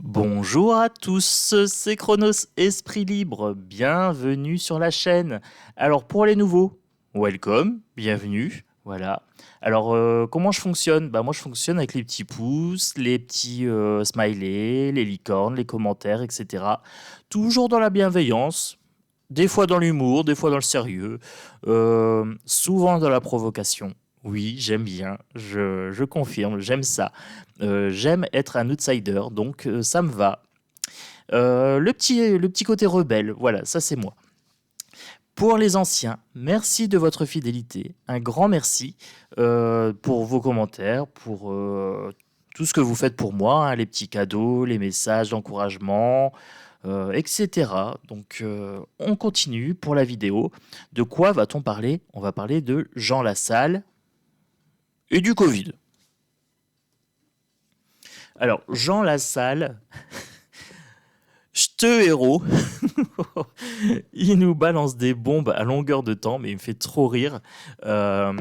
Bonjour à tous, c'est Chronos Esprit Libre, bienvenue sur la chaîne. Alors pour les nouveaux, welcome, bienvenue, voilà. Alors comment je fonctionne? Moi je fonctionne avec les petits pouces, les petits smileys, les licornes, les commentaires, etc. Toujours dans la bienveillance, des fois dans l'humour, des fois dans le sérieux, souvent dans la provocation. Oui, j'aime bien, je confirme, j'aime ça. J'aime être un outsider, donc ça me va. Le petit côté rebelle, voilà, ça c'est moi. Pour les anciens, merci de votre fidélité. Un grand merci pour vos commentaires, pour tout ce que vous faites pour moi, hein, les petits cadeaux, les messages d'encouragement, etc. Donc, on continue pour la vidéo. De quoi va-t-on parler? On va parler de Jean Lassalle et du Covid. Alors, Jean Lassalle, te héros, il nous balance des bombes à longueur de temps, mais il me fait trop rire. Euh,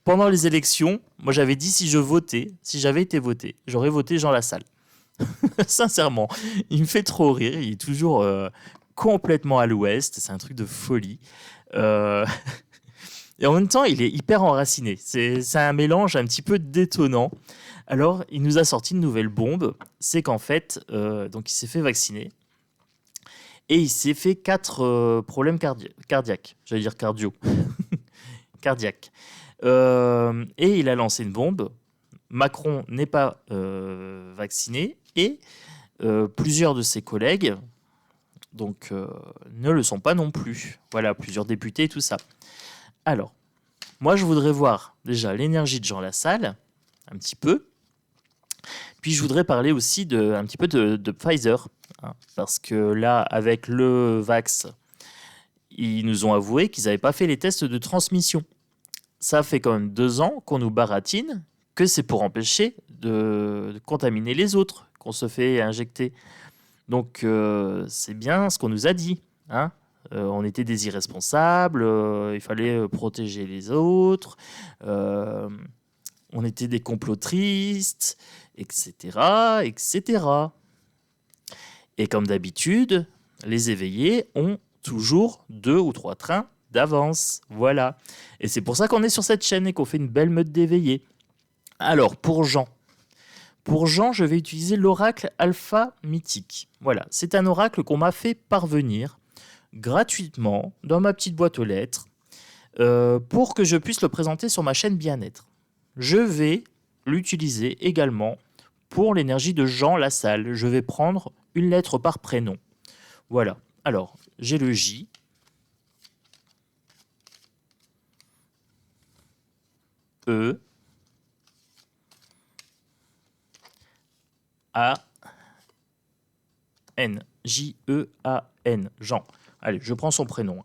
Pendant les élections, moi j'avais dit si j'avais été voté, j'aurais voté Jean Lassalle. Sincèrement, il me fait trop rire. Il est toujours complètement à l'ouest. C'est un truc de folie. Euh, Et en même temps, il est hyper enraciné. C'est un mélange un petit peu détonnant. Alors, il nous a sorti une nouvelle bombe. C'est qu'en fait, donc il s'est fait vacciner. Et il s'est fait 4 problèmes cardiaques. J'allais dire cardio. Cardiaque. Et il a lancé une bombe. Macron n'est pas vacciné. Et plusieurs de ses collègues donc, ne le sont pas non plus. Voilà, plusieurs députés, tout ça. Alors, moi, je voudrais voir déjà l'énergie de Jean Lassalle, un petit peu. Puis, je voudrais parler aussi un petit peu de Pfizer. Hein, parce que là, avec le Vax, ils nous ont avoué qu'ils n'avaient pas fait les tests de transmission. Ça fait quand même 2 ans qu'on nous baratine que c'est pour empêcher de contaminer les autres qu'on se fait injecter. Donc, c'est bien ce qu'on nous a dit. Hein. On était des irresponsables, il fallait protéger les autres, euh, on était des complotistes, etc., etc. Et comme d'habitude, les éveillés ont toujours 2 ou 3 trains d'avance. Voilà. Et c'est pour ça qu'on est sur cette chaîne et qu'on fait une belle meute d'éveillés. Alors, pour Jean, je vais utiliser l'oracle alpha mythique. Voilà, c'est un oracle qu'on m'a fait parvenir gratuitement dans ma petite boîte aux lettres pour que je puisse le présenter sur ma chaîne bien-être. Je vais l'utiliser également pour l'énergie de Jean Lassalle. Je vais prendre une lettre par prénom. Voilà. Alors, j'ai le J, E, A, N. J-E-A-N. Jean. Allez, je prends son prénom.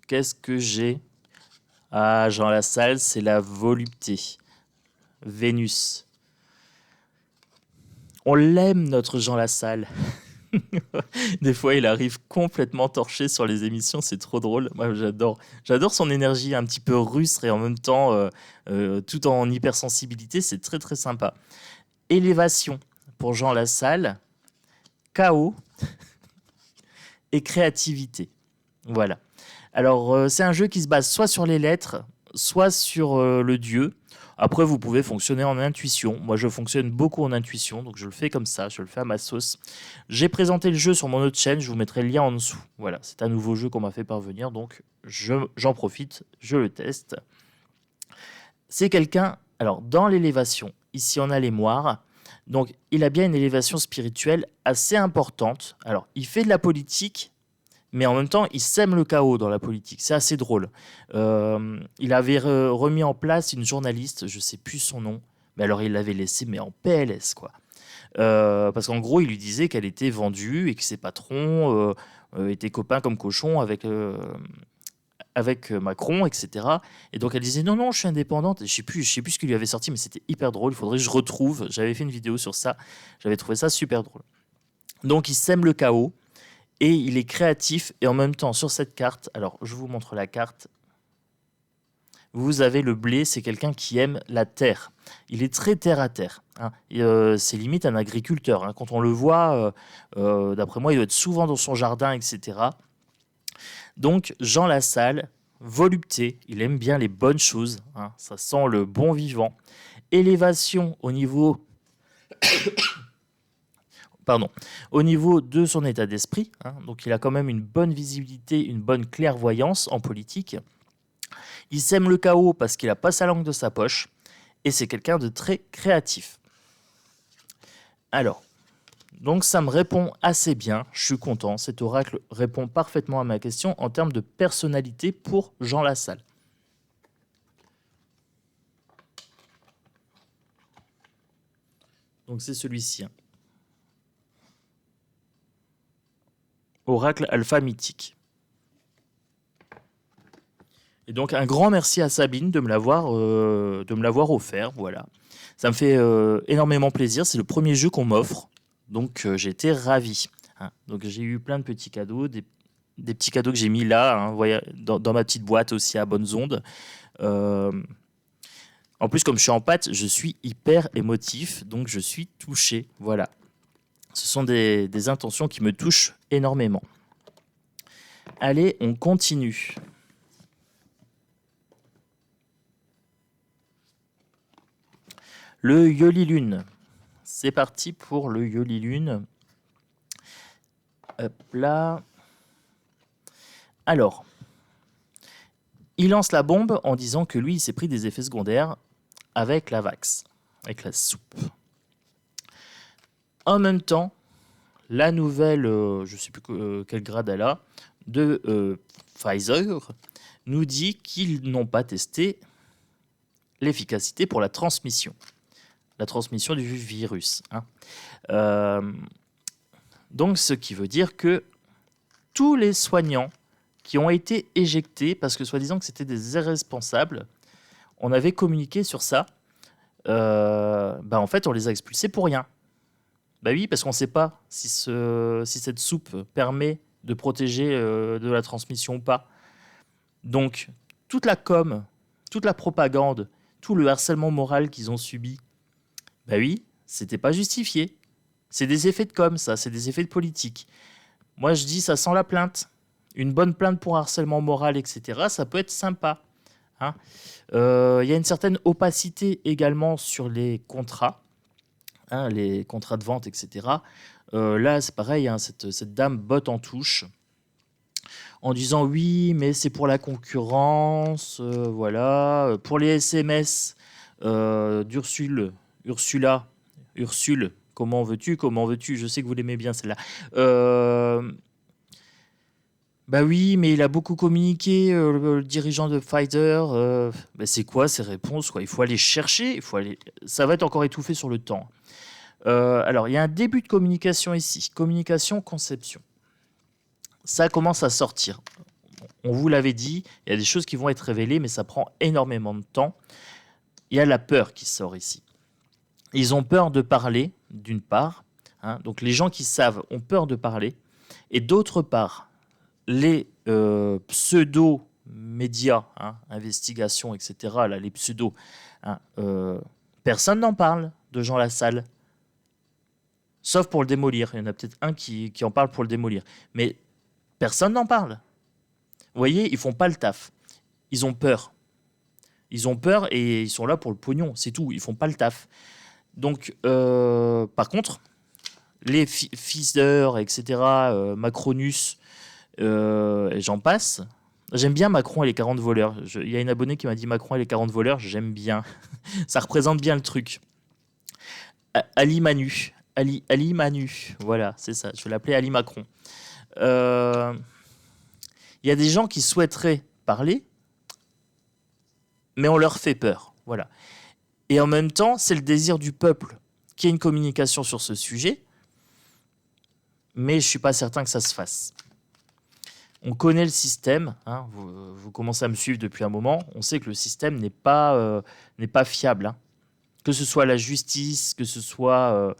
Qu'est-ce que j'ai? Ah, Jean Lassalle, c'est la volupté. Vénus. On l'aime, notre Jean Lassalle. Des fois, il arrive complètement torché sur les émissions, c'est trop drôle. Moi, j'adore. J'adore son énergie un petit peu rustre et en même temps, tout en hypersensibilité, c'est très très sympa. Élévation pour Jean Lassalle, chaos et créativité. Voilà. Alors, c'est un jeu qui se base soit sur les lettres, soit sur le dieu. Après, vous pouvez fonctionner en intuition. Moi, je fonctionne beaucoup en intuition, donc je le fais comme ça, je le fais à ma sauce. J'ai présenté le jeu sur mon autre chaîne, je vous mettrai le lien en dessous. Voilà, c'est un nouveau jeu qu'on m'a fait parvenir, donc j'en profite, je le teste. C'est quelqu'un, alors dans l'élévation, ici on a les moires, donc il a bien une élévation spirituelle assez importante. Alors, il fait de la politique, mais en même temps, il sème le chaos dans la politique. C'est assez drôle. Il avait remis en place une journaliste, je sais plus son nom, mais alors il l'avait laissée mais en PLS quoi. Parce qu'en gros, il lui disait qu'elle était vendue et que ses patrons étaient copains comme cochons avec Macron, etc. Et donc elle disait non, non, je suis indépendante. Et je sais plus ce qu'il lui avait sorti, mais c'était hyper drôle. Il faudrait que je retrouve. J'avais fait une vidéo sur ça. J'avais trouvé ça super drôle. Donc il sème le chaos et il est créatif. Et en même temps, sur cette carte, alors je vous montre la carte. Vous avez le blé, c'est quelqu'un qui aime la terre. Il est très terre à terre, hein. C'est limite un agriculteur, hein. Quand on le voit, d'après moi, il doit être souvent dans son jardin, etc. Donc, Jean Lassalle, volupté, il aime bien les bonnes choses, hein. Ça sent le bon vivant. Élévation pardon, au niveau de son état d'esprit, hein. Donc, il a quand même une bonne visibilité, une bonne clairvoyance en politique. Il sème le chaos parce qu'il n'a pas sa langue de sa poche. Et c'est quelqu'un de très créatif. Alors, donc ça me répond assez bien. Je suis content. Cet oracle répond parfaitement à ma question en termes de personnalité pour Jean Lassalle. Donc c'est celui-ci, hein. Oracle alpha mythique. Et donc un grand merci à Sabine de me l'avoir offert. Voilà. Ça me fait énormément plaisir. C'est le premier jeu qu'on m'offre. Donc j'ai été ravi, hein. Donc j'ai eu plein de petits cadeaux, des petits cadeaux que j'ai mis là, hein, voyez, dans ma petite boîte aussi à bonnes ondes. Euh, en plus, comme je suis en pâte, je suis hyper émotif, donc je suis touché. Voilà. Ce sont des intentions qui me touchent énormément. Allez, on continue. Le Yoli Lune. C'est parti pour le Yoli Lune. Hop là. Alors, il lance la bombe en disant que lui, il s'est pris des effets secondaires avec la Vax, avec la soupe. En même temps, la nouvelle, je ne sais plus quel grade elle a, de Pfizer, nous dit qu'ils n'ont pas testé l'efficacité pour la transmission du virus, hein. Donc, ce qui veut dire que tous les soignants qui ont été éjectés, parce que soi-disant que c'était des irresponsables, on avait communiqué sur ça, en fait, on les a expulsés pour rien. Bah oui, parce qu'on ne sait pas si cette soupe permet de protéger de la transmission ou pas. Donc, toute la com, toute la propagande, tout le harcèlement moral qu'ils ont subi, bah oui, c'était pas justifié. C'est des effets de com, ça, c'est des effets de politique. Moi, je dis, ça sent la plainte. Une bonne plainte pour harcèlement moral, etc., ça peut être sympa, hein. Y a une certaine opacité également sur les contrats, hein, les contrats de vente, etc. Là, c'est pareil, hein, cette dame botte en touche en disant oui, mais c'est pour la concurrence, voilà. Pour les SMS Ursule, comment veux-tu, je sais que vous l'aimez bien celle-là. Bah oui, mais il a beaucoup communiqué, le dirigeant de Pfizer. C'est quoi ces réponses, quoi? Il faut aller chercher, ça va être encore étouffé sur le temps. Alors, il y a un début de communication ici, communication-conception. Ça commence à sortir. On vous l'avait dit, il y a des choses qui vont être révélées, mais ça prend énormément de temps. Il y a la peur qui sort ici. Ils ont peur de parler, d'une part, hein, donc les gens qui savent ont peur de parler, et d'autre part, les pseudo-médias, hein, investigations, etc., là, les pseudos, hein, personne n'en parle de Jean Lassalle, sauf pour le démolir. Il y en a peut-être un qui en parle pour le démolir, mais personne n'en parle. Vous voyez, ils font pas le taf. Ils ont peur. Ils ont peur et ils sont là pour le pognon, c'est tout. Ils font pas le taf. Donc, par contre, les Pfizer, etc., Macronus, et j'en passe. J'aime bien Macron et les 40 voleurs. Il y a une abonnée qui m'a dit Macron et les 40 voleurs, j'aime bien. Ça représente bien le truc. Ali Manu. Ali Manu. Voilà, c'est ça. Je vais l'appeler Ali Macron. Il y a des gens qui souhaiteraient parler, mais on leur fait peur. Voilà. Et en même temps, c'est le désir du peuple qu'il y ait une communication sur ce sujet, mais je ne suis pas certain que ça se fasse. On connaît le système, hein, vous commencez à me suivre depuis un moment, on sait que le système n'est pas fiable, hein. Que ce soit la justice, que ce soit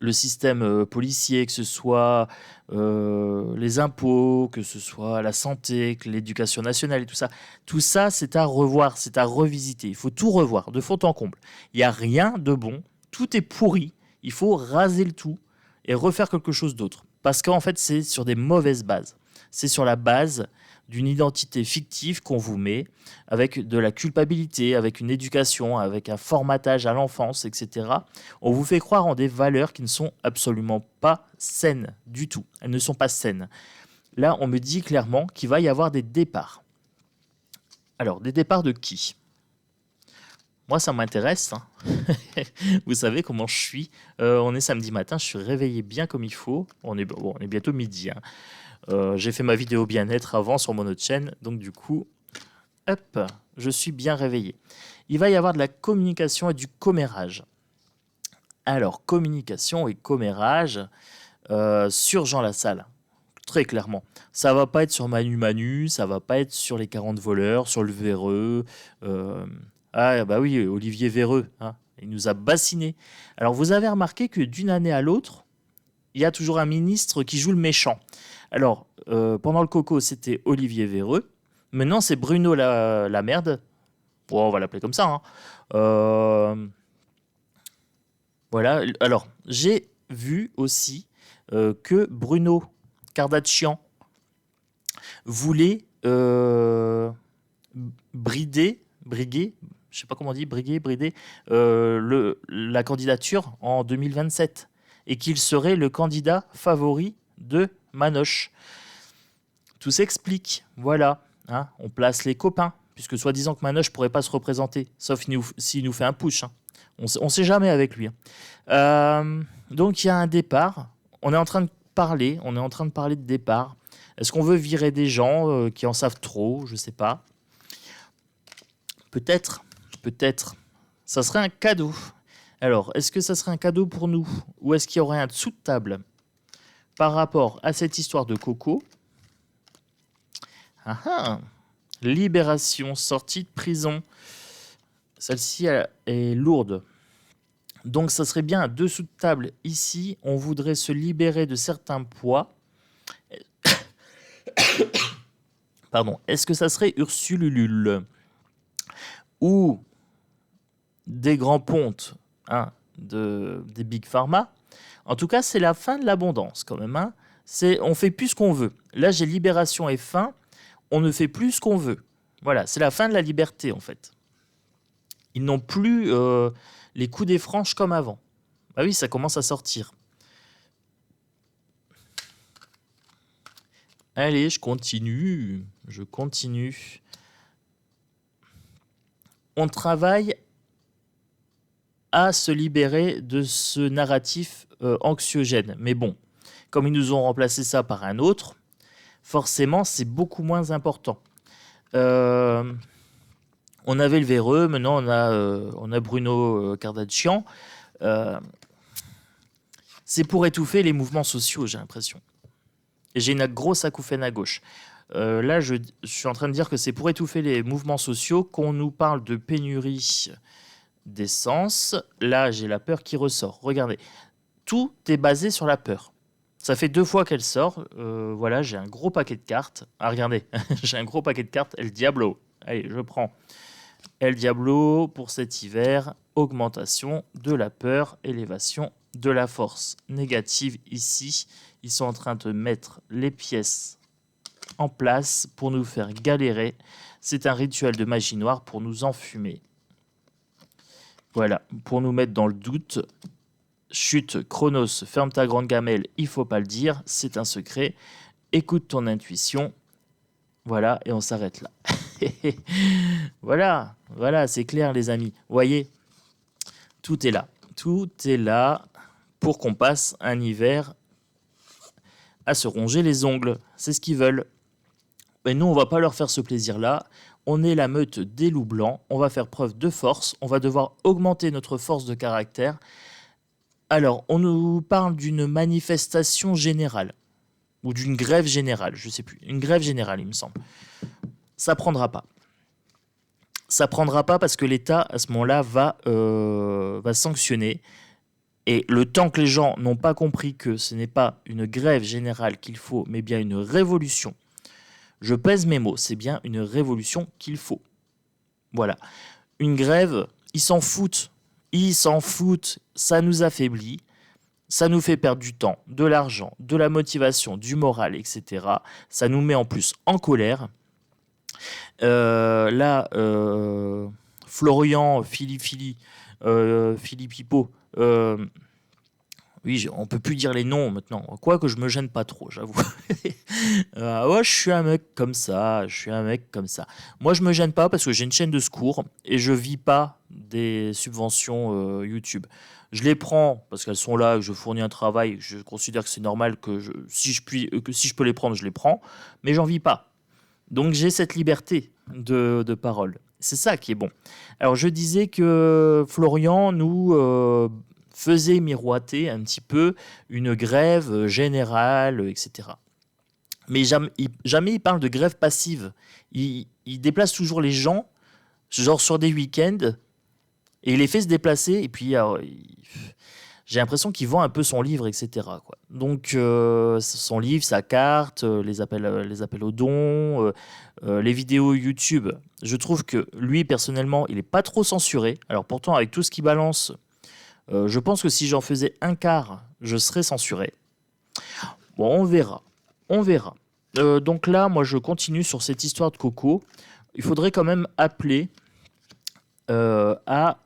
le système policier, que ce soit les impôts, que ce soit la santé, que l'éducation nationale et tout ça, c'est à revoir, c'est à revisiter. Il faut tout revoir de fond en comble. Il n'y a rien de bon, tout est pourri. Il faut raser le tout et refaire quelque chose d'autre. Parce qu'en fait, c'est sur des mauvaises bases. C'est sur la base d'une identité fictive qu'on vous met, avec de la culpabilité, avec une éducation, avec un formatage à l'enfance, etc. On vous fait croire en des valeurs qui ne sont absolument pas saines du tout. Elles ne sont pas saines. Là, on me dit clairement qu'il va y avoir des départs. Alors, des départs de qui ? Moi, ça m'intéresse. Hein. Vous savez comment je suis. On est samedi matin, je suis réveillé bien comme il faut. On est bientôt midi. Hein. J'ai fait ma vidéo bien-être avant sur mon autre chaîne. Donc du coup, hop, je suis bien réveillé. Il va y avoir de la communication et du commérage. Alors, communication et commérage sur Jean Lassalle. Très clairement. Ça va pas être sur Manu Manu, ça va pas être sur les 40 voleurs, sur le Véreux. Ah bah oui, Olivier Véreux, hein, il nous a bassinés. Alors vous avez remarqué que d'une année à l'autre, il y a toujours un ministre qui joue le méchant. Alors, pendant le Coco, c'était Olivier Véreux. Maintenant, c'est Bruno la merde. Bon, on va l'appeler comme ça. Hein. Voilà. Alors, j'ai vu aussi que Bruno Kardashian voulait briguer, je sais pas comment on dit, brider la candidature en 2027 et qu'il serait le candidat favori de Manoche. Tout s'explique, voilà. Hein, on place les copains, puisque soi-disant que Manoche pourrait pas se représenter, sauf s'il nous fait un push. Hein. On sait jamais avec lui. Hein. Donc il y a un départ. On est en train de parler de départ. Est-ce qu'on veut virer des gens qui en savent trop ? Je sais pas. Peut-être. Ça serait un cadeau. Alors, est-ce que ça serait un cadeau pour nous ? Ou est-ce qu'il y aurait un dessous de table par rapport à cette histoire de Coco ? Libération, sortie de prison. Celle-ci est lourde. Donc, ça serait bien un dessous de table ici. On voudrait se libérer de certains poids. Pardon. Est-ce que ça serait Ursululul ? Ou des grands pontes des Big Pharma. En tout cas, c'est la fin de l'abondance quand même. Hein. On fait plus ce qu'on veut. Là, j'ai libération et fin. On ne fait plus ce qu'on veut. Voilà, c'est la fin de la liberté en fait. Ils n'ont plus les coups des franches comme avant. Bah oui, ça commence à sortir. Allez, je continue. On travaille à se libérer de ce narratif anxiogène. Mais bon, comme ils nous ont remplacé ça par un autre, forcément, c'est beaucoup moins important. On avait le Véreux, maintenant on a Bruno Kardashian. C'est pour étouffer les mouvements sociaux, j'ai l'impression. Et j'ai une grosse acouphène à gauche. Là, je suis en train de dire que c'est pour étouffer les mouvements sociaux qu'on nous parle de pénurie d'essence. Là, j'ai la peur qui ressort. Regardez, tout est basé sur la peur. Ça fait 2 fois qu'elle sort. Voilà, j'ai un gros paquet de cartes. Ah, regardez, j'ai un gros paquet de cartes. El Diablo. Allez, je prends El Diablo pour cet hiver. Augmentation de la peur, élévation de la force négative ici. Ils sont en train de mettre les pièces en place pour nous faire galérer. C'est un rituel de magie noire pour nous enfumer. Voilà, pour nous mettre dans le doute. Chut, Chronos, ferme ta grande gamelle, il faut pas le dire, c'est un secret. Écoute ton intuition. Voilà, et on s'arrête là. Voilà, c'est clair les amis. Vous voyez, tout est là pour qu'on passe un hiver à se ronger les ongles. C'est ce qu'ils veulent. Mais nous, on va pas leur faire ce plaisir-là. On est la meute des loups blancs. On va faire preuve de force. On va devoir augmenter notre force de caractère. Alors, on nous parle d'une manifestation générale. Ou d'une grève générale, je sais plus. Une grève générale, il me semble. Ça prendra pas. Ça prendra pas parce que l'État, à ce moment-là, va sanctionner. Et le temps que les gens n'ont pas compris que ce n'est pas une grève générale qu'il faut, mais bien une révolution, je pèse mes mots, c'est bien une révolution qu'il faut. Voilà. Une grève, ils s'en foutent. Ils s'en foutent. Ça nous affaiblit. Ça nous fait perdre du temps, de l'argent, de la motivation, du moral, etc. Ça nous met en plus en colère. Là, Florian, Philippipo, oui, on peut plus dire les noms maintenant. Quoique je me gêne pas trop, j'avoue. Ouais, je suis un mec comme ça, je suis un mec comme ça. Moi, je me gêne pas parce que j'ai une chaîne de secours et je vis pas des subventions YouTube. Je les prends parce qu'elles sont là, que je fournis un travail. Je considère que c'est normal que si je peux les prendre, je les prends. Mais j'en vis pas. Donc j'ai cette liberté de parole. C'est ça qui est bon. Alors je disais que Florian nous faisait miroiter un petit peu une grève générale, etc. Mais jamais il parle de grève passive. Il déplace toujours les gens, genre sur des week-ends, et il les fait se déplacer, et puis j'ai l'impression qu'il vend un peu son livre, etc. quoi. Donc son livre, sa carte, les appels aux dons, les vidéos YouTube. Je trouve que lui, personnellement, il n'est pas trop censuré. Alors pourtant, avec tout ce qu'il balance, je pense que si j'en faisais un quart, je serais censuré. Bon, on verra. On verra. Donc là, moi, je continue sur cette histoire de Coco. Il faudrait quand même appeler à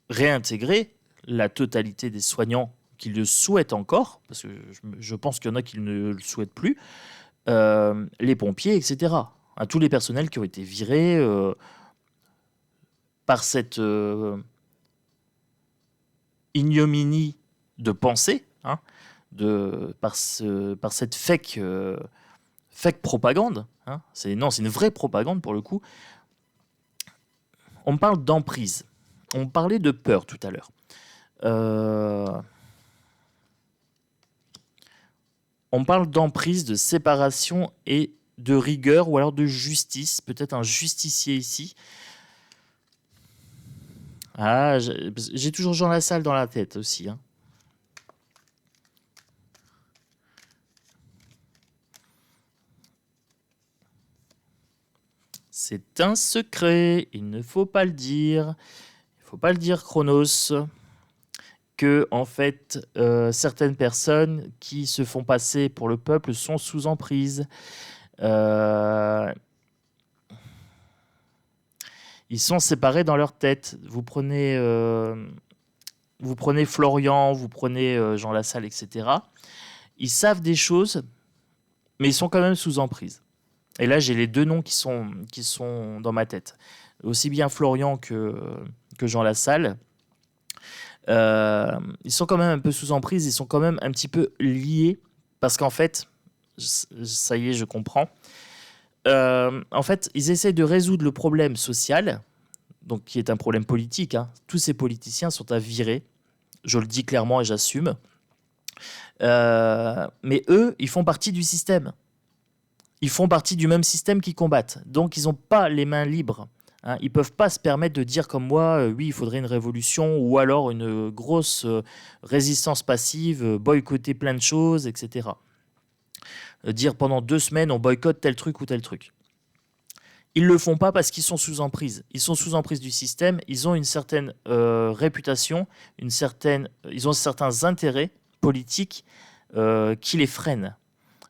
réintégrer la totalité des soignants qui le souhaitent encore, parce que je pense qu'il y en a qui ne le souhaitent plus, les pompiers, etc. À tous les personnels qui ont été virés par cette ignominie de pensée, hein, par cette fake propagande. Hein. C'est une vraie propagande pour le coup. On parle d'emprise. On parlait de peur tout à l'heure. On parle d'emprise, de séparation et de rigueur ou alors de justice. Peut-être un justicier ici. Ah, j'ai toujours Jean Lassalle dans la tête aussi. Hein. C'est un secret, il ne faut pas le dire. Il ne faut pas le dire, Chronos. Que, en fait, certaines personnes qui se font passer pour le peuple sont sous emprise. Ils sont séparés dans leur tête. Vous prenez Florian, vous prenez Jean Lassalle, etc. Ils savent des choses, mais ils sont quand même sous emprise. Et là, j'ai les deux noms qui sont dans ma tête. Aussi bien Florian que Jean Lassalle. Ils sont quand même un peu sous emprise, ils sont quand même un petit peu liés, parce qu'en fait, ça y est, je comprends. En fait, ils essayent de résoudre le problème social, donc qui est un problème politique. Hein. Tous ces politiciens sont à virer, je le dis clairement et j'assume. Mais eux, ils font partie du système. Ils font partie du même système qu'ils combattent. Donc, ils n'ont pas les mains libres. Hein. Ils ne peuvent pas se permettre de dire comme moi, oui, il faudrait une révolution ou alors une grosse résistance passive, boycotter plein de choses, etc. Dire pendant 2 semaines, on boycotte tel truc ou tel truc. Ils ne le font pas parce qu'ils sont sous emprise. Ils sont sous emprise du système, ils ont une certaine réputation, ils ont certains intérêts politiques qui les freinent.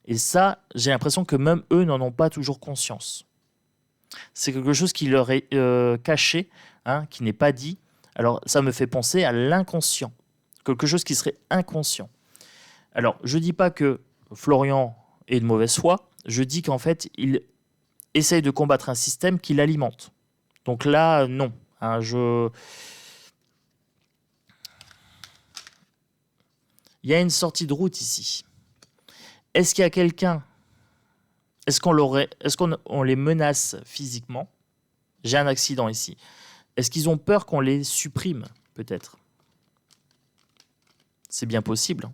Et ça, j'ai l'impression que même eux n'en ont pas toujours conscience. C'est quelque chose qui leur est caché, hein, qui n'est pas dit. Alors, ça me fait penser à l'inconscient. Quelque chose qui serait inconscient. Alors, je ne dis pas que Florian est de mauvaise foi. Je dis qu'en fait, il essaye de combattre un système qui l'alimente. Donc là, non. Hein, Il y a une sortie de route ici. Est-ce qu'il y a quelqu'un? Est-ce qu'on les menace physiquement? J'ai un accident ici. Est-ce qu'ils ont peur qu'on les supprime, peut-être? C'est bien possible.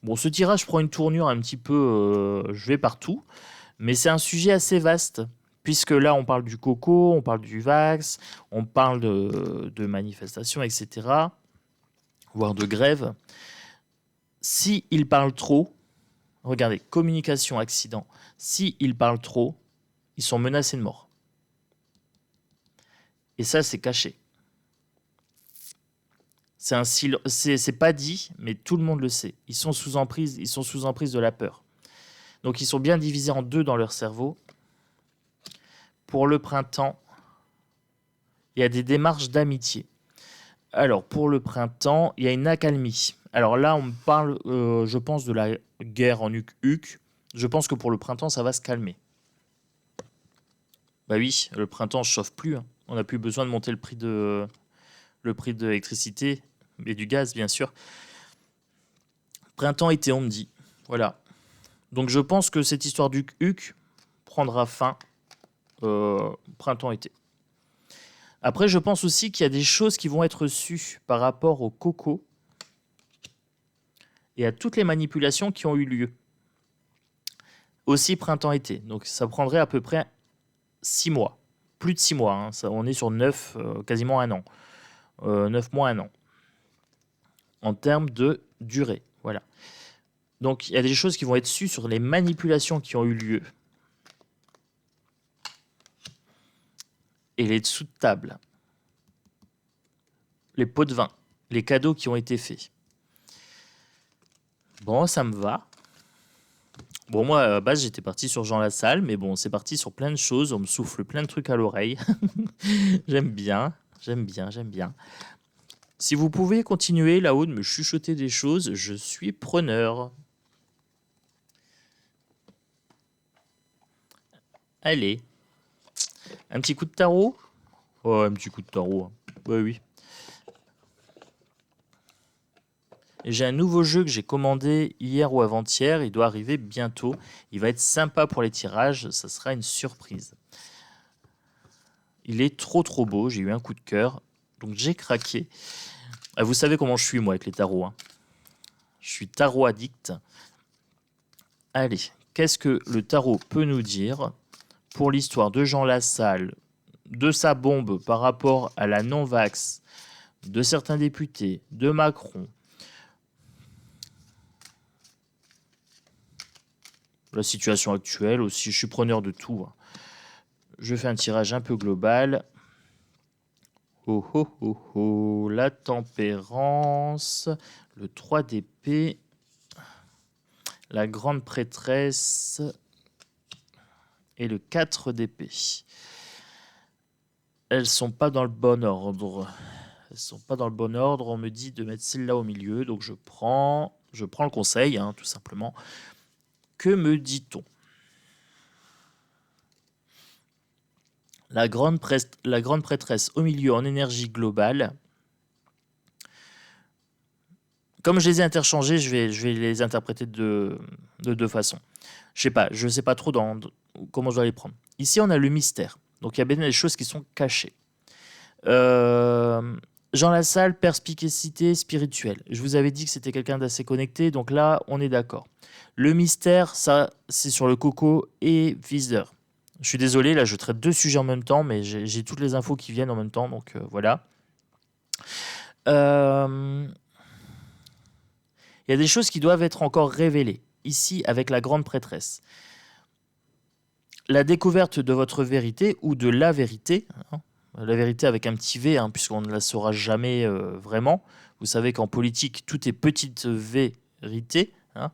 Bon, ce tirage prend une tournure un petit peu... je vais partout. Mais c'est un sujet assez vaste. Puisque là, on parle du coco, on parle du vax, on parle de manifestations, etc. voire de grève. S'ils parlent trop, regardez, communication, accident, s'ils parlent trop, ils sont menacés de mort. Et ça, c'est caché. C'est pas dit, mais tout le monde le sait. Ils sont sous emprise de la peur. Donc ils sont bien divisés en deux dans leur cerveau. Pour le printemps, il y a des démarches d'amitié. Alors pour le printemps, il y a une accalmie. Alors là, on me parle, je pense, de la guerre en Ukuk. Je pense que pour le printemps, ça va se calmer. Bah oui, le printemps ne chauffe plus, hein. On n'a plus besoin de monter le prix de l'électricité et du gaz, bien sûr. Printemps-été, on me dit. Voilà. Donc je pense que cette histoire du HUC prendra fin printemps-été. Après, je pense aussi qu'il y a des choses qui vont être sues par rapport au coco et à toutes les manipulations qui ont eu lieu. Aussi printemps-été. Donc ça prendrait à peu près 6 mois. Plus de 6 mois. Hein. Ça, on est sur 9, quasiment un an. 9 mois, un an. En termes de durée. Voilà. Donc il y a des choses qui vont être sues sur les manipulations qui ont eu lieu. Et les dessous de table. Les pots de vin. Les cadeaux qui ont été faits. Bon, ça me va. Bon, moi, à la base, j'étais parti sur Jean Lassalle, mais bon, c'est parti sur plein de choses. On me souffle plein de trucs à l'oreille. J'aime bien. Si vous pouvez continuer là-haut de me chuchoter des choses, je suis preneur. Allez. Un petit coup de tarot? Oh, un petit coup de tarot. Hein. Ouais, oui. Et j'ai un nouveau jeu que j'ai commandé hier ou avant-hier. Il doit arriver bientôt. Il va être sympa pour les tirages. Ça sera une surprise. Il est trop beau. J'ai eu un coup de cœur. Donc j'ai craqué. Vous savez comment je suis moi avec les tarots. Hein. Je suis tarot addict. Allez, qu'est-ce que le tarot peut nous dire pour l'histoire de Jean Lassalle, de sa bombe par rapport à la non-vax, de certains députés, de Macron, la situation actuelle aussi, je suis preneur de tout. Hein. Je fais un tirage un peu global. Oh oh oh oh, la tempérance, le 3 d'épée, la grande prêtresse et le 4 d'épée. Elles sont pas dans le bon ordre. On me dit de mettre celle-là au milieu, donc je prends le conseil, hein, tout simplement. Que me dit-on? La grande prêtresse au milieu en énergie globale. Comme je les ai interchangés, je vais les interpréter de deux façons. Je sais pas trop comment je dois les prendre. Ici, on a le mystère. Donc, il y a bien des choses qui sont cachées. Jean Lassalle, perspicacité spirituelle. Je vous avais dit que c'était quelqu'un d'assez connecté, donc là, on est d'accord. Le mystère, ça, c'est sur le coco et Viseur. Je suis désolé, là, je traite deux sujets en même temps, mais j'ai toutes les infos qui viennent en même temps, donc voilà. Il y a des choses qui doivent être encore révélées, ici, avec la grande prêtresse. La découverte de votre vérité, ou de la vérité, hein, la vérité avec un petit V, hein, puisqu'on ne la saura jamais vraiment. Vous savez qu'en politique, tout est petite vérité. Hein.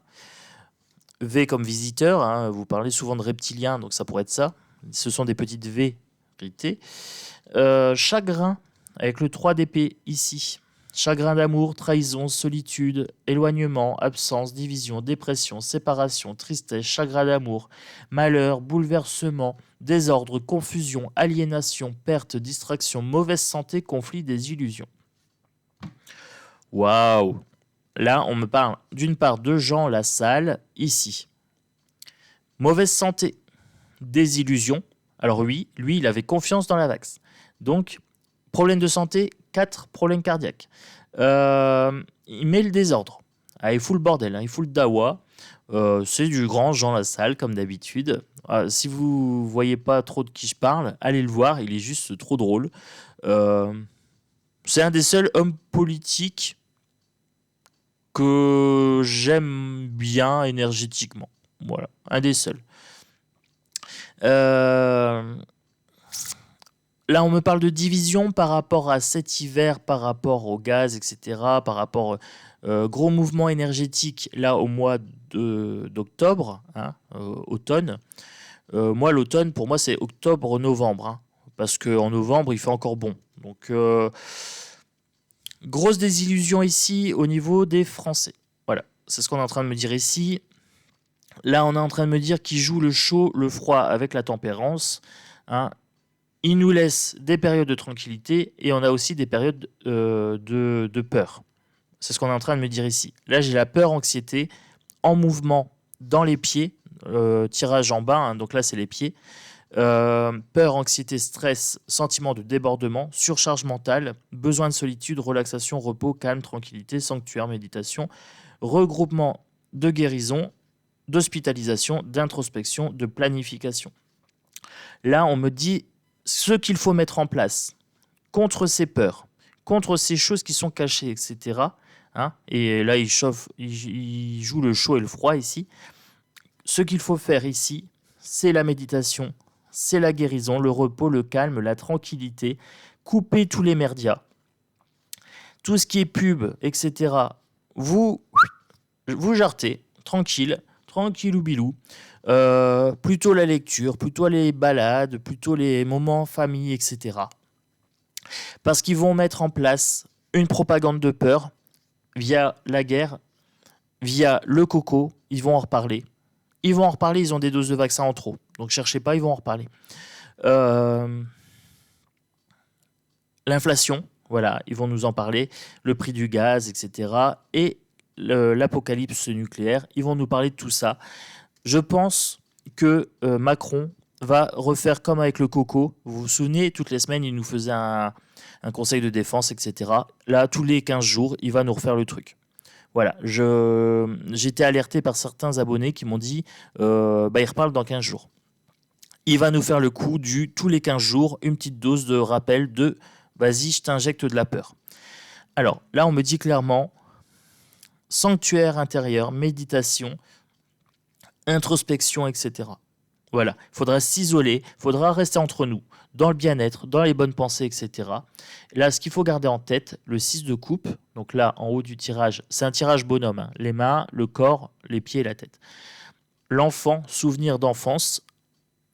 V comme visiteur, hein, vous parlez souvent de reptiliens, donc ça pourrait être ça. Ce sont des petites vérités. Chagrin, avec le 3 d'épée ici. Chagrin d'amour, trahison, solitude, éloignement, absence, division, dépression, séparation, tristesse, chagrin d'amour, malheur, bouleversement, désordre, confusion, aliénation, perte, distraction, mauvaise santé, conflit, désillusion. Waouh! Là, on me parle d'une part de Jean Lassalle, ici. Mauvaise santé, désillusion. Alors oui, lui, il avait confiance dans la vax. Donc, problème de santé, 4 problèmes cardiaques. Il met le désordre. Ah, il fout le bordel, hein, il fout le dawa. C'est du grand Jean Lassalle, comme d'habitude. Si vous voyez pas trop de qui je parle, allez le voir, il est juste trop drôle. C'est un des seuls hommes politiques que j'aime bien énergétiquement. Voilà, un des seuls. Euh, Là, on me parle de division par rapport à cet hiver, par rapport au gaz, etc., par rapport gros mouvement énergétique là au mois d'octobre, hein, automne. Moi, l'automne, pour moi, c'est octobre-novembre, hein, parce qu'en novembre, il fait encore bon. Donc, grosse désillusion ici au niveau des Français. Voilà, c'est ce qu'on est en train de me dire ici. Là, on est en train de me dire qu'ils jouent le chaud, le froid avec la tempérance. Hein. Ils nous laissent des périodes de tranquillité et on a aussi des périodes de peur. C'est ce qu'on est en train de me dire ici. Là, j'ai la peur, anxiété, en mouvement dans les pieds, tirage en bas, hein, donc là, c'est les pieds. Peur, anxiété, stress, sentiment de débordement, surcharge mentale, besoin de solitude, relaxation, repos, calme, tranquillité, sanctuaire, méditation, regroupement de guérison, d'hospitalisation, d'introspection, de planification. Là, on me dit ce qu'il faut mettre en place contre ces peurs, contre ces choses qui sont cachées, etc. Hein, et là, il joue le chaud et le froid ici. Ce qu'il faut faire ici, c'est la méditation, c'est la guérison, le repos, le calme, la tranquillité, couper tous les merdias. Tout ce qui est pub, etc., vous jartez, tranquille ou bilou. Plutôt la lecture, plutôt les balades, plutôt les moments en famille, etc. Parce qu'ils vont mettre en place une propagande de peur via la guerre, via le coco, ils vont en reparler. Ils ont des doses de vaccins en trop. Donc cherchez pas, ils vont en reparler. L'inflation, voilà, ils vont nous en parler. Le prix du gaz, etc. Et l'apocalypse nucléaire, ils vont nous parler de tout ça. Je pense que Macron va refaire comme avec le coco. Vous vous souvenez, toutes les semaines, il nous faisait un conseil de défense, etc. Là, tous les 15 jours, il va nous refaire le truc. Voilà, j'étais alerté par certains abonnés qui m'ont dit il reparle dans 15 jours. Il va nous faire le coup du tous les 15 jours, une petite dose de rappel de vas-y, je t'injecte de la peur. Alors là, on me dit clairement sanctuaire intérieur, méditation, introspection, etc. Voilà, il faudra s'isoler, il faudra rester entre nous, dans le bien-être, dans les bonnes pensées, etc. Là, ce qu'il faut garder en tête, le 6 de coupe, donc là, en haut du tirage, c'est un tirage bonhomme, hein, les mains, le corps, les pieds et la tête. L'enfant, souvenir d'enfance,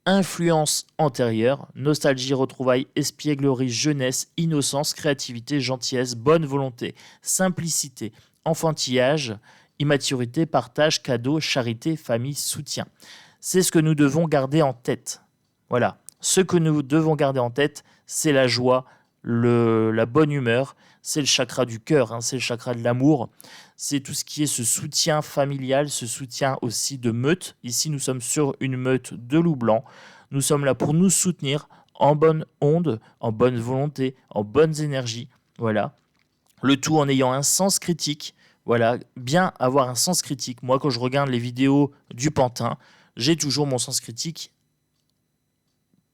influence antérieure, nostalgie, retrouvailles, espièglerie, jeunesse, innocence, créativité, gentillesse, bonne volonté, simplicité, enfantillage, immaturité, partage, cadeau, charité, famille, soutien. C'est ce que nous devons garder en tête. Voilà. Ce que nous devons garder en tête, c'est la joie, la bonne humeur, c'est le chakra du cœur, hein, c'est le chakra de l'amour, c'est tout ce qui est ce soutien familial, ce soutien aussi de meute. Ici, nous sommes sur une meute de loups blancs. Nous sommes là pour nous soutenir en bonne onde, en bonne volonté, en bonnes énergies. Voilà. Le tout en ayant un sens critique. Voilà, bien avoir un sens critique. Moi, quand je regarde les vidéos du Pantin, j'ai toujours mon sens critique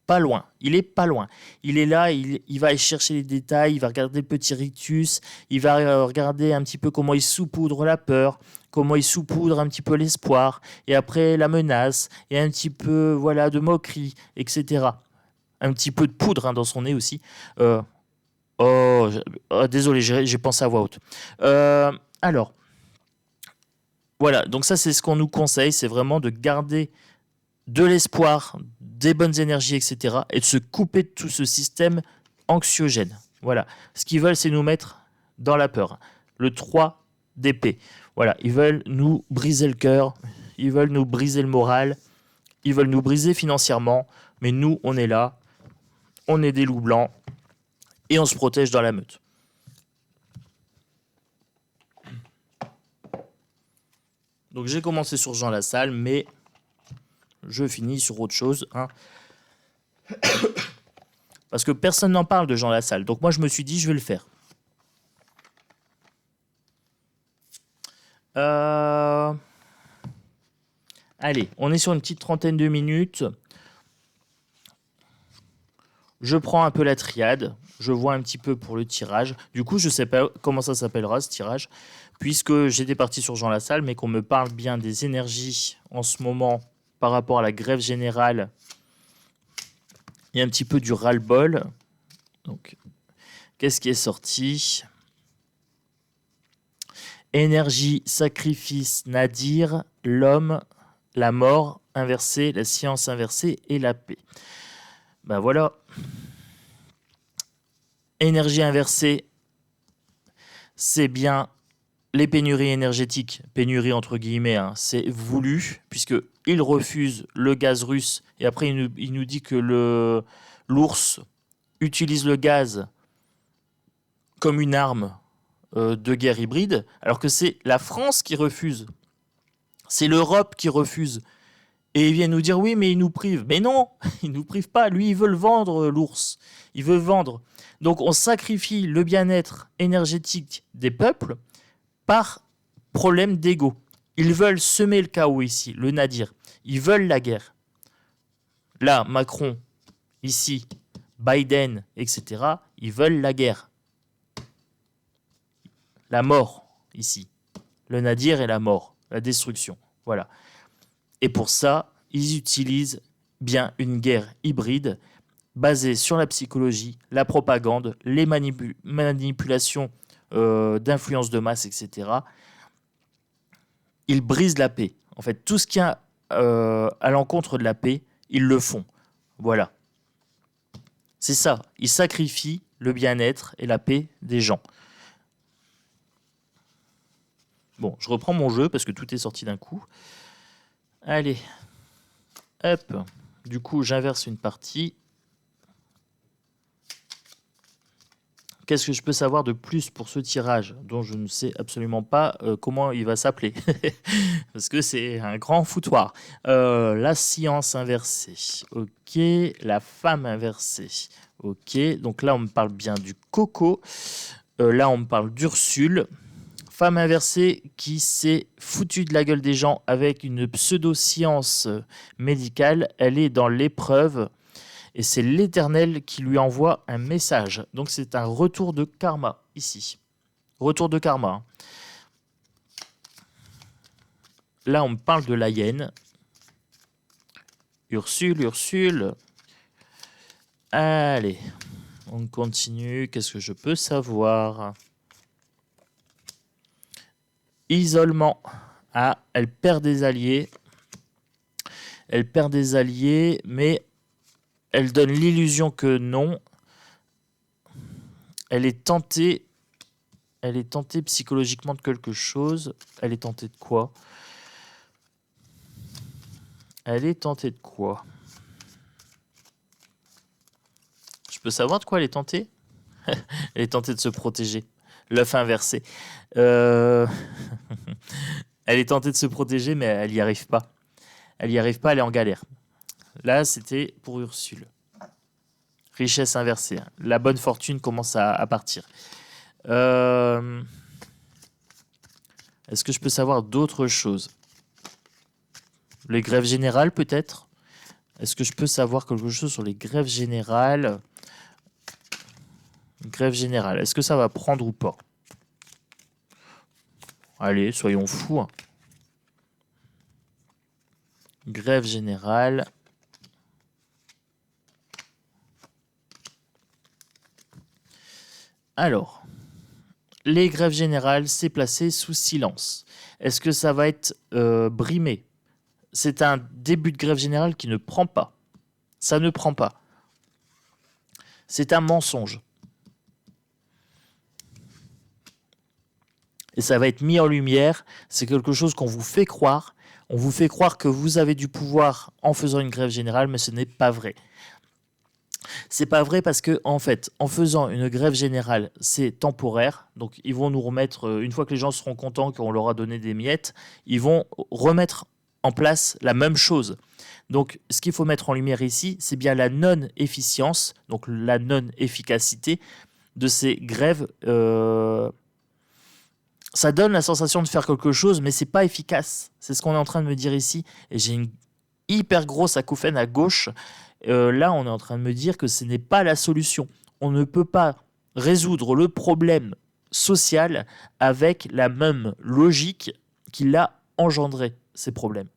pas loin. Il est pas loin. Il est là, il va aller chercher les détails, il va regarder le petit rictus, il va regarder un petit peu comment il saupoudre la peur, comment il saupoudre un petit peu l'espoir, et après la menace, et un petit peu voilà de moquerie, etc. Un petit peu de poudre hein, dans son nez aussi. Désolé, j'ai pensé à voix haute. Alors, voilà, donc ça c'est ce qu'on nous conseille, c'est vraiment de garder de l'espoir, des bonnes énergies, etc. et de se couper de tout ce système anxiogène. Voilà. Ce qu'ils veulent, c'est nous mettre dans la peur. Le 3 d'épée. Voilà. Ils veulent nous briser le cœur, ils veulent nous briser le moral, ils veulent nous briser financièrement, mais nous, on est là, on est des loups blancs et on se protège dans la meute. Donc j'ai commencé sur Jean Lassalle, mais je finis sur autre chose. Hein. Parce que personne n'en parle de Jean Lassalle. Donc moi, je me suis dit, je vais le faire. Allez, on est sur une petite trentaine de minutes. Je prends un peu la triade, je vois un petit peu pour le tirage. Du coup, je ne sais pas comment ça s'appellera ce tirage, puisque j'étais parti sur Jean Lassalle, mais qu'on me parle bien des énergies en ce moment par rapport à la grève générale. Il y a un petit peu du ras-le-bol. Donc, qu'est-ce qui est sorti? Énergie, sacrifice, nadir, l'homme, la mort inversée, la science inversée et la paix. Ben voilà. Énergie inversée, c'est bien les pénuries énergétiques. Pénurie entre guillemets, hein, c'est voulu, puisqu'il refuse le gaz russe. Et après, il nous dit que l'ours utilise le gaz comme une arme de guerre hybride, alors que c'est la France qui refuse. C'est l'Europe qui refuse. Et ils viennent nous dire oui, mais ils nous privent. Mais non, ils nous privent pas. Lui, il veut le vendre, l'ours. Il veut vendre. Donc on sacrifie le bien-être énergétique des peuples par problème d'ego. Ils veulent semer le chaos ici, le nadir. Ils veulent la guerre. Là, Macron, ici, Biden, etc., ils veulent la guerre. La mort, ici. Le nadir et la mort, la destruction. Voilà. Et pour ça, ils utilisent bien une guerre hybride basée sur la psychologie, la propagande, les manipulations d'influence de masse, etc. Ils brisent la paix. En fait, tout ce qui est à l'encontre de la paix, ils le font. Voilà. C'est ça. Ils sacrifient le bien-être et la paix des gens. Bon, je reprends mon jeu parce que tout est sorti d'un coup. Allez. Hop. Du coup, j'inverse une partie. Qu'est-ce que je peux savoir de plus pour ce tirage dont je ne sais absolument pas comment il va s'appeler parce que c'est un grand foutoir. La science inversée, ok. La femme inversée, ok. Donc là on me parle bien du coco. Là on me parle d'Ursule. Femme inversée qui s'est foutue de la gueule des gens avec une pseudo-science médicale. Elle est dans l'épreuve. Et c'est l'Éternel qui lui envoie un message. Donc c'est un retour de karma, ici. Retour de karma. Hein. Là, on me parle de la hyène. Ursule, Ursule. Allez, on continue. Qu'est-ce que je peux savoir? Isolement. Ah, elle perd des alliés. Elle perd des alliés, mais elle donne l'illusion que non. Elle est tentée psychologiquement de quelque chose. Elle est tentée de quoi? Elle est tentée de quoi? Je peux savoir de quoi elle est tentée? Elle est tentée de se protéger. L'œuf inversé. Elle est tentée de se protéger, mais elle n'y arrive pas. Elle n'y arrive pas, elle est en galère. Là, c'était pour Ursule. Richesse inversée. La bonne fortune commence à partir. Est-ce que je peux savoir d'autres choses? Les grèves générales, peut-être? Est-ce que je peux savoir quelque chose sur les grèves générales? Grève générale, est-ce que ça va prendre ou pas? Allez, soyons fous. Hein. Grève générale. Alors, les grèves générales, c'est placé sous silence. Est-ce que ça va être brimé? C'est un début de grève générale qui ne prend pas. Ça ne prend pas. C'est un mensonge. Et ça va être mis en lumière. C'est quelque chose qu'on vous fait croire. On vous fait croire que vous avez du pouvoir en faisant une grève générale, mais ce n'est pas vrai. C'est pas vrai parce que, en fait, en faisant une grève générale, c'est temporaire. Donc, ils vont nous remettre, une fois que les gens seront contents, qu'on leur a donné des miettes, ils vont remettre en place la même chose. Donc, ce qu'il faut mettre en lumière ici, c'est bien la non-efficience, donc la non-efficacité de ces grèves. Ça donne la sensation de faire quelque chose, mais c'est pas efficace. C'est ce qu'on est en train de me dire ici. Et j'ai une hyper grosse acouphène à gauche. Là, on est en train de me dire que ce n'est pas la solution. On ne peut pas résoudre le problème social avec la même logique qui l'a engendré, ces problèmes.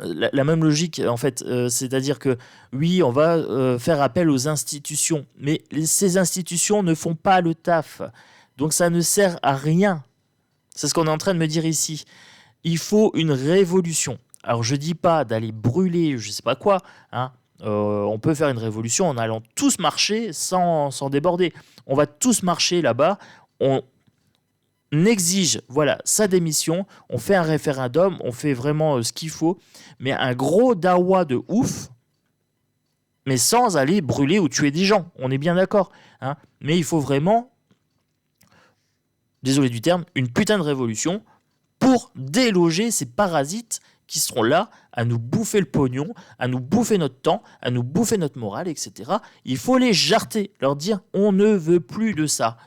La même logique, en fait, c'est-à-dire que oui, on va faire appel aux institutions, mais ces institutions ne font pas le taf, donc ça ne sert à rien. C'est ce qu'on est en train de me dire ici. Il faut une révolution. Alors je dis pas d'aller brûler, je sais pas quoi, hein. On peut faire une révolution en allant tous marcher sans déborder. On va tous marcher là-bas, on exige sa démission, on fait un référendum, on fait vraiment ce qu'il faut, mais un gros dawa de ouf, mais sans aller brûler ou tuer des gens, on est bien d'accord, hein. Mais il faut vraiment, désolé du terme, une putain de révolution pour déloger ces parasites qui seront là à nous bouffer le pognon, à nous bouffer notre temps, à nous bouffer notre morale, etc. Il faut les jarter, leur dire on ne veut plus de ça.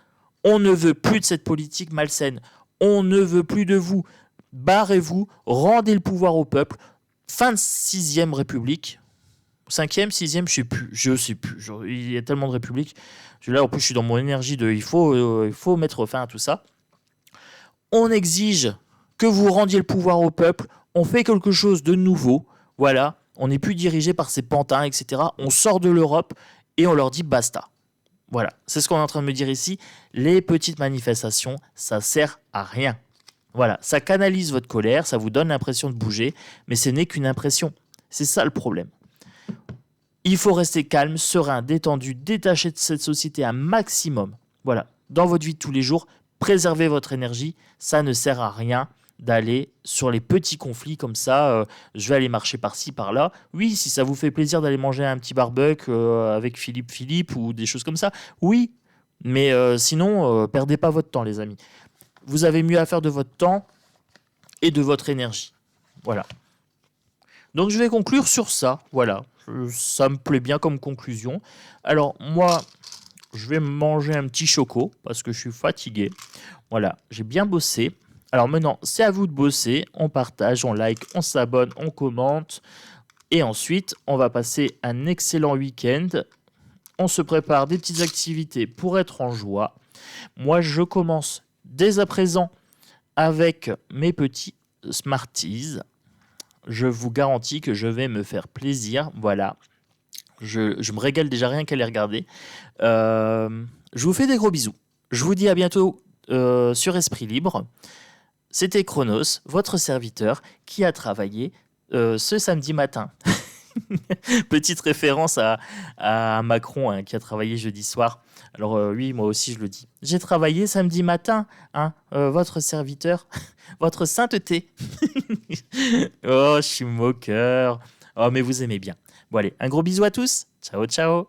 On ne veut plus de cette politique malsaine. On ne veut plus de vous. Barrez-vous, rendez le pouvoir au peuple. Fin de 6e République. 5e, 6e, je sais plus. Il y a tellement de républiques. Là, en plus, je suis dans mon énergie de il faut mettre fin à tout ça. On exige que vous rendiez le pouvoir au peuple. On fait quelque chose de nouveau. Voilà. On n'est plus dirigé par ces pantins, etc. On sort de l'Europe et on leur dit basta. Voilà, c'est ce qu'on est en train de me dire ici. Les petites manifestations, ça sert à rien. Voilà, ça canalise votre colère, ça vous donne l'impression de bouger, mais ce n'est qu'une impression. C'est ça le problème. Il faut rester calme, serein, détendu, détaché de cette société un maximum. Voilà, dans votre vie de tous les jours, préservez votre énergie, ça ne sert à rien d'aller sur les petits conflits comme ça, je vais aller marcher par-ci, par-là. Oui, si ça vous fait plaisir d'aller manger un petit barbecue avec Philippe ou des choses comme ça, oui. Mais sinon, perdez pas votre temps, les amis. Vous avez mieux à faire de votre temps et de votre énergie. Voilà. Donc je vais conclure sur ça. Voilà. Ça me plaît bien comme conclusion. Alors moi, je vais manger un petit choco parce que je suis fatigué. Voilà, j'ai bien bossé. Alors maintenant, c'est à vous de bosser. On partage, on like, on s'abonne, on commente. Et ensuite, on va passer un excellent week-end. On se prépare des petites activités pour être en joie. Moi, je commence dès à présent avec mes petits Smarties. Je vous garantis que je vais me faire plaisir. Voilà. Je me régale déjà rien qu'à les regarder. Je vous fais des gros bisous. Je vous dis à bientôt sur Esprit Libre. C'était Chronos, votre serviteur, qui a travaillé ce samedi matin. Petite référence à Macron, hein, qui a travaillé jeudi soir. Alors oui, moi aussi je le dis. J'ai travaillé samedi matin, hein, votre serviteur, votre sainteté. Oh, je suis moqueur. Oh, mais vous aimez bien. Bon allez, un gros bisou à tous. Ciao, ciao.